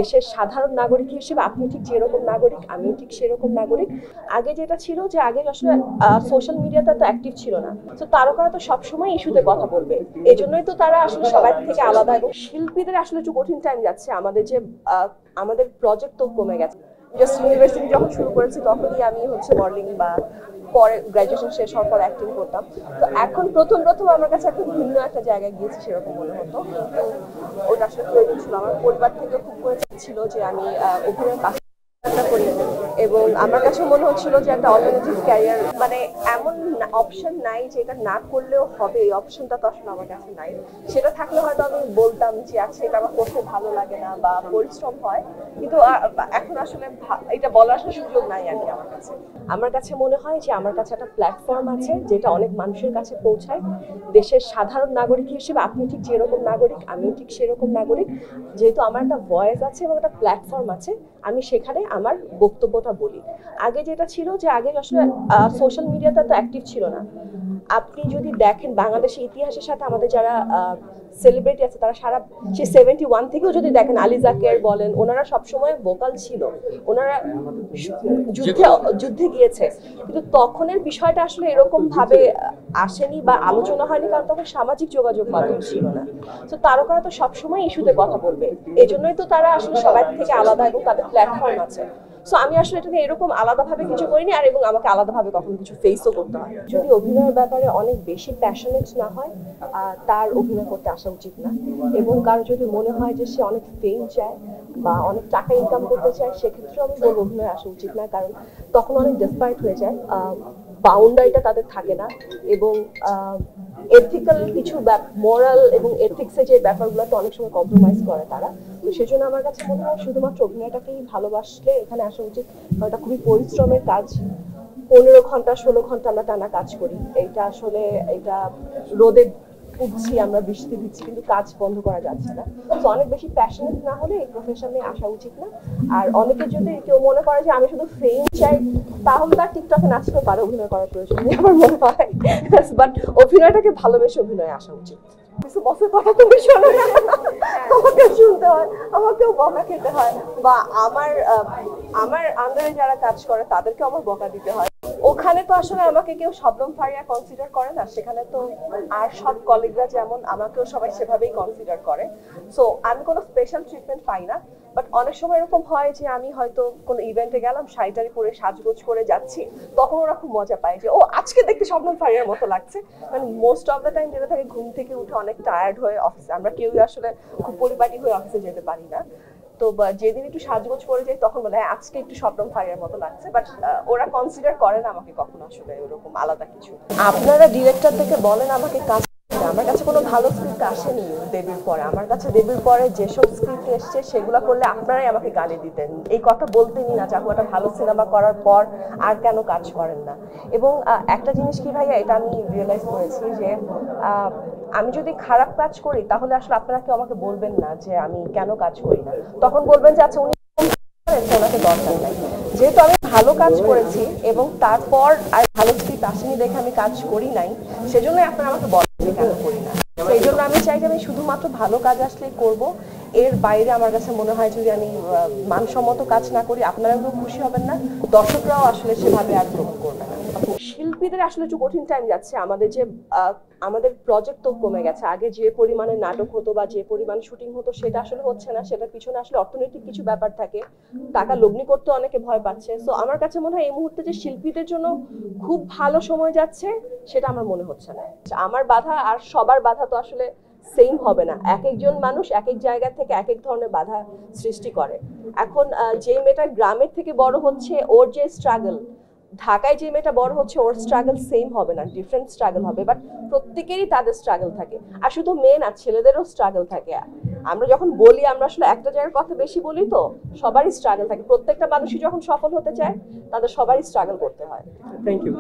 দেশের সাধারণ নাগরিক হিসেবে আপনি ঠিক যেরকম নাগরিক আমিও ঠিক সেরকম নাগরিক। আগে যেটা ছিল যে আগে আসলে সোশ্যাল মিডিয়াতে তো অ্যাক্টিভ ছিল না, তো তারকারা তো সবসময় ইস্যুতে কথা বলবে, এই জন্যই তো তারা আসলে সবার থেকে আলাদা। এবং শিল্পীদের আসলে একটু কঠিন টাইম যাচ্ছে, আমাদের প্রজেক্ট তো কমে গেছে। জাস্ট ইউনিভার্সিটি যখন শুরু করেছি তখনই আমি মডেলিং বা পরে গ্রাজুয়েশন শেষ হওয়ার পর অ্যাক্টিং করতাম। তো এখন প্রথম আমার কাছে একদম ভিন্ন একটা জায়গায় গিয়েছি সেরকম মনে হতো, কিন্তু ওটা আসলে প্রয়োজন ছিল। আমার পরিবার থেকে খুব করে ছিল যে আমি অভিনয় করি, এবং আমার কাছে মনে হচ্ছিল যে একটা অল্টারনেটিভ ক্যারিয়ার মানে এমন অপশন নাই যে এটা না করলেও হবে, এই অপশনটা তো আসলে আমার কাছে নাই। সেটা থাকলে হয়তো আমি বলতাম যে আচ্ছা এটা আমার করতে ভালো লাগে না বা পরিশ্রম হয়, কিন্তু এখন আসলে এটা বলার সুযোগ নাই আর কি। আমার কাছে মনে হয় যে আমার কাছে একটা প্ল্যাটফর্ম আছে যেটা অনেক মানুষের কাছে পৌঁছায়। দেশের সাধারণ নাগরিক হিসেবে আপনি ঠিক যেরকম নাগরিক আমিও ঠিক সেরকম নাগরিক। যেহেতু আমার একটা ভয়েস আছে এবং একটা প্ল্যাটফর্ম আছে, আমি সেখানে আমার বক্তব্যটা বলি। আগে যেটা ছিল যে আগে আসলে সোশ্যাল মিডিয়াতে তো অ্যাক্টিভ ছিল না। আপনি যদি দেখেন বাংলাদেশের ইতিহাসের সাথে আমাদের যারা সেলিব্রিটি আছে তারা সারা সেই 71 থেকেও যদি দেখেন, আলী জাকের বলেন, ওনারা সবসময় ভোকাল ছিল, ওনারা যুদ্ধে গিয়েছে, কিন্তু তখনের বিষয়টা আসলে এরকম ভাবে আসেনি বা আলোচনা হয়নি, কারণ তখন সামাজিক যোগাযোগ মাধ্যম ছিল না। তো তারকারা তো সবসময় ইস্যুতে কথা বলবে, এই জন্যই তো তারা আসলে সবার থেকে আলাদা এবং তাদের প্ল্যাটফর্ম আছে। সো আমি আসলে এটাকে এরকম আলাদাভাবে কিছু করিনি, আর এবং আমাকে আলাদাভাবে কখনো কিছু ফেসও করতে হয়। যদি অভিনয়ের ব্যাপারে অনেক বেশি প্যাশনেট না হয়, তার অভিনয় করতে আসা উচিত না। এবং কারো যদি মনে হয় যে সে অনেক ফেম চায় বা অনেক টাকা ইনকাম করতে চায়, সেক্ষেত্রে আমি বলবো অভিনয় আসা উচিত না, কারণ তখন অনেক ডেসপারেট হয়ে যায়, বাউন্ডারিটা তাদের থাকে না, এবং এথিক্যাল কিছু মোরাল এবং এথিক্সের যে ব্যাপারগুলোতে অনেক সময় কম্প্রোমাইজ করে তারা। তো সেজন্য আমার কাছে মনে হয় শুধুমাত্র অভিনয়টাকেই ভালোবাসলে এখানে আসা উচিত। কারণ এটা খুবই পরিশ্রমের কাজ, 15 ঘন্টা 16 ঘন্টা আমরা টানা কাজ করি। এটা রোদে উঠছি, আমরা বৃষ্টি দিচ্ছি, কিন্তু কাজ বন্ধ করা যাচ্ছে না। তো অনেক বেশি প্যাশনেট না হলে এই প্রফেশনে আসা উচিত না। আর অনেকে যদি কেউ মনে করে যে আমি শুধু ফেম চাই, তাহলে তার টিকটকে নাচতে পারে, অভিনয় করার প্রয়োজন নেই আমার মনে হয়। বাট অভিনয়টাকে ভালোবেসে অভিনয়ে আসা উচিত। কিছু বছর কথা তুমি শোনো না, আমাকে শুনতে হয়, আমাকেও বকা খেতে হয়, বা আমার আন্ডারে যারা কাজ করে তাদেরকে আমার বকা দিতে হয়। ওখানে তো আসলে আমাকে কেউ শবনম ফারিয়া কনসিডার করে না, সেখানে তো আর সব কলিগরা যেমন আমাকেও সবাই সেভাবেই কনসিডার করে। সো আমি কোনো স্পেশাল ট্রিটমেন্ট পাই না। বাট অনেক সময় এরকম হয় যে আমি হয়তো কোনো ইভেন্টে গেলাম, শাড়ি পরে সাজগোজ করে যাচ্ছি, তখন ওরা খুব মজা পায় যে ও আজকে দেখতে শবনম ফারিয়ার মতো লাগছে। মানে মোস্ট অফ দ্য টাইম যেটা থাকে, ঘুম থেকে উঠে অনেক টায়ার্ড হয়ে অফিসে, আমরা কেউই আসলে খুব পরিপাটি হয়ে অফিসে যেতে পারি না। তো যেদিন একটু সাজগোজ করে যাই তখন বলে আজকে একটু শবনম ফারিয়ার মতো লাগছে। বাট ওরা কনসিডার করে না আমাকে কখনো আসলে ওরকম আলাদা কিছু। আপনারা ডিরেক্টর থেকে বলেন আমাকে কাজ, আমার কাছে কোনো ভালো স্ক্রিপ্ট আসেনি দেবীর পরে। আমার কাছে দেবীর পরে যেসব স্ক্রিপ্ট এসছে সেগুলো করলে আপনারাই আমাকে গালি দিতেন, এই কথা বলতেনই না চাকু একটা ভালো সিনেমা করার পর আর কেন কাজ করেন না। এবং একটা জিনিস কি ভাইয়া, এটা আমি রিয়েলাইজ করেছি যে আমি যদি খারাপ কাজ করি তাহলে আসলে আপনারা কেউ আমাকে বলবেন না যে আমি কেন কাজ করি না, তখন বলবেন যে আচ্ছা উনি ওনাকে দরকার নাই। যেহেতু আমি ভালো কাজ করেছি এবং তারপর আর ভালো স্ক্রিপ্ট আসেনি দেখে আমি কাজ করি নাই, সেজন্যই আপনারা আমাকে বলেন যে কেন করি না। সেই জন্য আমি চাই যে আমি শুধুমাত্র ভালো কাজ আসলেই করব। এর বাইরে আমার কাছে মনে হয় যদি আমি মানসম্মত কাজ না করি, আপনারাও খুশি হবেন না, দর্শকরাও আসলে সেভাবে আর গ্রহণ করবে না। শিল্পীদের আসলে একটু কঠিন টাইম যাচ্ছে, আমাদের প্রজেক্ট তো কমে গেছে। আগে যে পরিমাণে নাটক হতো বা যে পরিমাণে শুটিং হতো সেটা আসলে হচ্ছে না। সেটার পিছনে আসলে অর্থনৈতিক কিছু ব্যাপার থাকে, টাকা লগ্নি করতে অনেকে ভয় পাচ্ছে। সো আমার কাছে মনে হয় এই মুহূর্তে যে শিল্পীদের জন্য খুব ভালো সময় যাচ্ছে সেটা আমার মনে হচ্ছে না। আমার বাধা আর সবার বাধা তো আসলে সেম হবে না, এক একজন মানুষ এক এক জায়গা থেকে এক এক ধরনের বাধা সৃষ্টি করে। এখন যে মেয়েটা গ্রামের থেকে বড় হচ্ছে, ওর যে স্ট্রাগল, ঢাকায় যে মেয়েটা বড় হচ্ছে ওর স্ট্রাগল সেম হবে না, ডিফারেন্ট স্ট্রাগল হবে। বাট প্রত্যেকেরই তাদের স্ট্রাগল থাকে, আর শুধু মেয়ে না, ছেলেদেরও স্ট্রাগল থাকে। আমরা যখন বলি আমরা আসলে একটা জায়গার কথা বেশি বলি, তো সবারই স্ট্রাগল থাকে। প্রত্যেকটা মানুষই যখন সফল হতে চায় তাদের সবারই স্ট্রাগল করতে হয়। Thank you.